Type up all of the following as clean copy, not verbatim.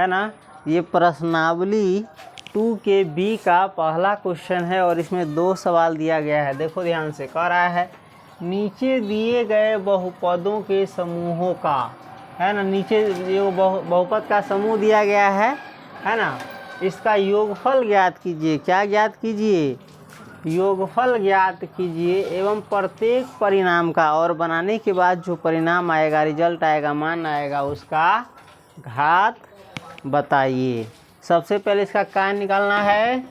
है ना। ये प्रश्नावली 2 के बी का पहला क्वेश्चन है और इसमें 2 सवाल दिया गया है। देखो ध्यान से, कह रहा है नीचे दिए गए बहुपदों के समूहों का, है ना, नीचे जो बहुपद का समूह दिया गया है ना, इसका योगफल ज्ञात कीजिए। क्या ज्ञात कीजिए? योगफल ज्ञात कीजिए एवं प्रत्येक परिणाम का, और बनाने के बाद जो परिणाम आएगा, रिजल्ट आएगा, मान आएगा, उसका घात बताइए। सबसे पहले इसका क्या निकालना है?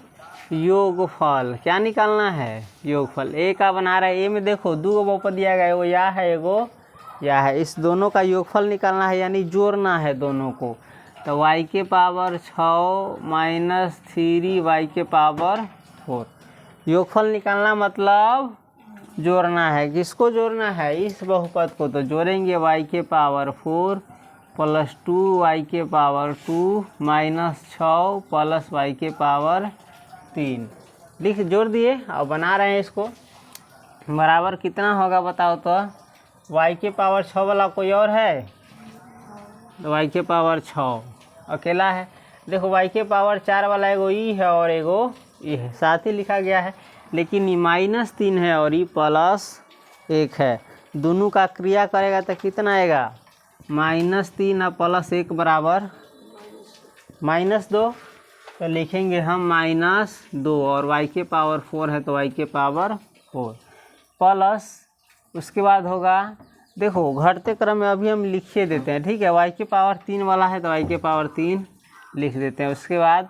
योगफल। क्या निकालना है? योगफल। ए का बना रहा है, ए में देखो 2 बहुपद दिया गया है, वो या है, एगो या है। इस दोनों का योगफल निकालना है, यानी जोड़ना है दोनों को। तो y के पावर 6 माइनस 3y के पावर 4। योगफल निकालना मतलब जोड़ना है। किसको जोड़ना है? इस बहुपद को। तो जोड़ेंगे y के पावर 4 प्लस 2y के पावर 2 माइनस 6 प्लस y के पावर 3 लिख जोड़ दिए। अब बना रहे हैं इसको। बराबर कितना होगा बताओ तो? y के पावर 6 वाला कोई और है? तो y के पावर 6 अकेला है। देखो y के पावर 4 वाला एगो ई है और एगो ई है, साथ ही लिखा गया है। लेकिन ई -3 है और ई +1 है। दोनों का क्रिया करेगा तो कितना आएगा? -3 और +1 बराबर -2। तो लिखेंगे हम -2 और y के पावर 4 है तो y के पावर 4 प्लस, उसके बाद होगा, देखो घटते क्रम में अभी हम लिखे देते हैं, ठीक है। y के पावर 3 वाला है तो y के पावर 3 लिख देते हैं। उसके बाद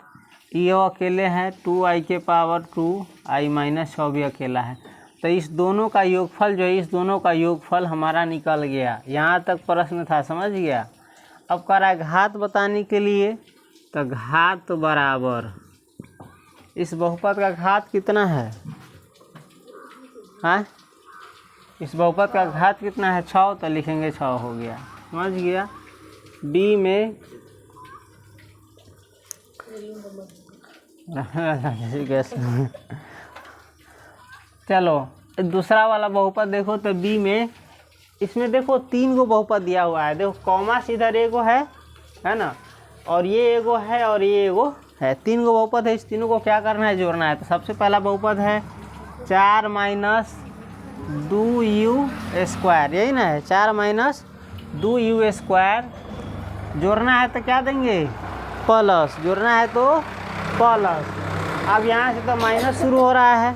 ये अकेले हैं, 2y के पावर 2, i-6 भी अकेला है। तो इस दोनों का योगफल जो है, इस दोनों का योगफल हमारा निकल गया। यहाँ तक प्रश्न था, समझ गया। अब कह रहा है घात बताने के लिए, तो घात बराबर, इस बहुपद का घात कितना है? हाँ, इस बहुपद का घात कितना है? 6। तो लिखेंगे 6 हो गया, समझ गया। बी में चलो दूसरा वाला बहुपद देखो। तो बी में, इसमें देखो 3 गो बहुपद दिया हुआ है। देखो कॉमा इधर एगो है ना, और ये एगो है और ये एगो है। 3 गो बहुपद है। इस तीनों को क्या करना है? जोड़ना है। तो सबसे पहला बहुपद है 4 माइनस 2u², यही ना है, 4 माइनस 2u²। जोड़ना है तो क्या देंगे? प्लस। जोड़ना है तो प्लस। अब यहाँ से तो माइनस शुरू हो रहा है,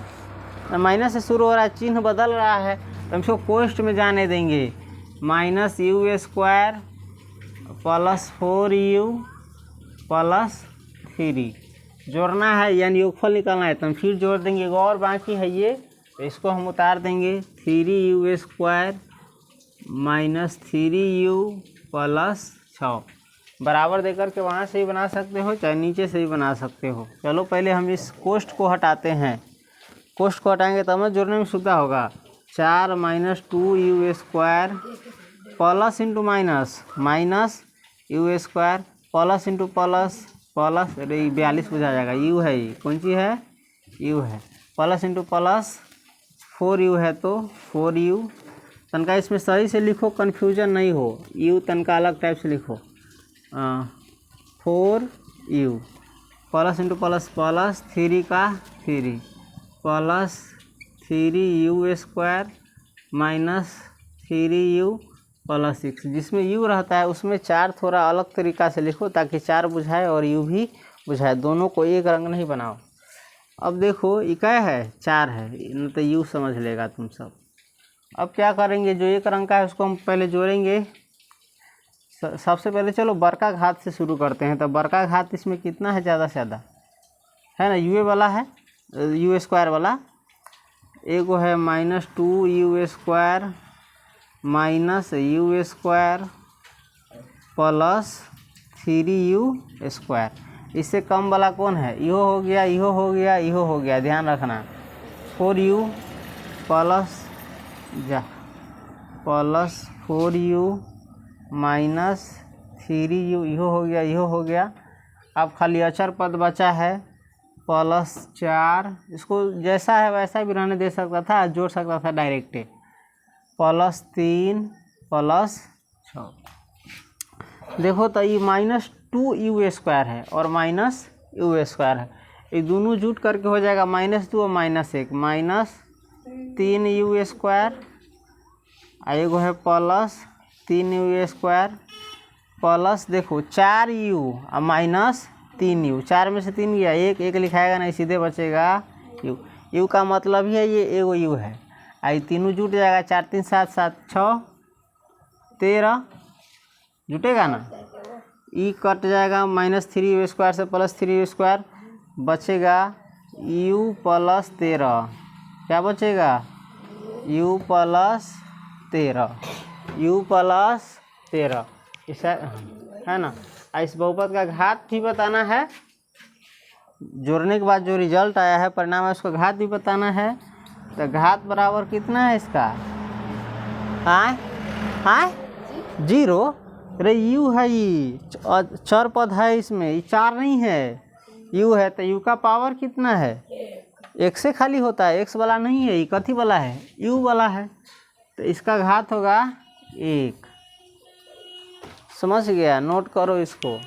तो माइनस से शुरू हो रहा है, चिन्ह बदल रहा है, तो हम इसको कोष्ठ में जाने देंगे। -u² plus 4u plus 3। जोड़ना है यानी योगफल निकालना है, तो हम फिर जोड़ देंगे। और बाकी है ये, तो इसको हम उतार देंगे। 3u² माइनस 3u प्लस 6 बराबर देकर के वहाँ से ही बना सकते हो, चाहे नीचे से ही बना सकते हो। चलो पहले हम इस कोष्ठ को हटाते हैं। कोष्ठ को हटाएंगे तब जोड़ने में सुविधा होगा। 4 minus 2u² plus into minus minus u² plus into plus plus, अरे 42 बुझा जाएगा, यू है, ये कौन सी है? यू है। प्लस इंटू प्लस 4u है तो 4u। तनका इसमें सही से लिखो, कन्फ्यूजन नहीं हो। u तनका अलग टाइप से लिखो। 4u plus into plus plus 3 का 3 plus 3u² minus 3u plus 6। जिसमें u रहता है उसमें 4 थोड़ा अलग तरीका से लिखो, ताकि 4 बुझाए और u भी बुझाए, दोनों को एक रंग नहीं बनाओ। अब देखो ये क्या है? 4 है, न तो u समझ लेगा तुम सब। अब क्या करेंगे? जो एक रंग का है उसको हम पहले जोड़ेंगे। सबसे पहले चलो बड़का घात से शुरू करते हैं। तो बड़का घात इसमें कितना है? ज़्यादा से ज़्यादा है ना, u वाला है, u² वाला। एगो है -2u² minus u² plus 3u²। इससे कम वाला कौन है? इहो हो गया, इहो हो गया, इहो हो गया, ध्यान रखना। 4u plus 4u minus 3u, इहो हो गया, इहो हो गया। अब खाली अचर पद बचा है +4। इसको जैसा है वैसा भी रहने दे सकता था, जोड़ सकता था डायरेक्ट। +3 प्लस 6। देखो तो ये 2u² है और माइनस u² है। ये दोनों जुट करके हो जाएगा -2 और -1, -3u² एगो है +3u² प्लस देखो 4u और -3u, 4 में से 3 गया, एक लिखाएगा नहीं, सीधे बचेगा u का मतलब ही है ये एगो u है। आई तीनों जुट जाएगा, 4 3 7 7 6 13 जुटेगा ना, ई कट जाएगा -3u² से +3u², बचेगा u + 13, क्या बचेगा u + 13 इस है ना। इस बहुपद का घात भी बताना है, जोड़ने के बाद जो रिजल्ट आया है परिणाम है उसका घात भी बताना है। तो घात बराबर कितना है इसका, हाँ 0। अरे u है, ये चर पद है, इसमें ये 4 नहीं है, u है, तो u का पावर कितना है, x से खाली होता है, x वाला नहीं है, ये कथी वाला है, u वाला है, तो इसका घात होगा 1। समझ गया, नोट करो इसको।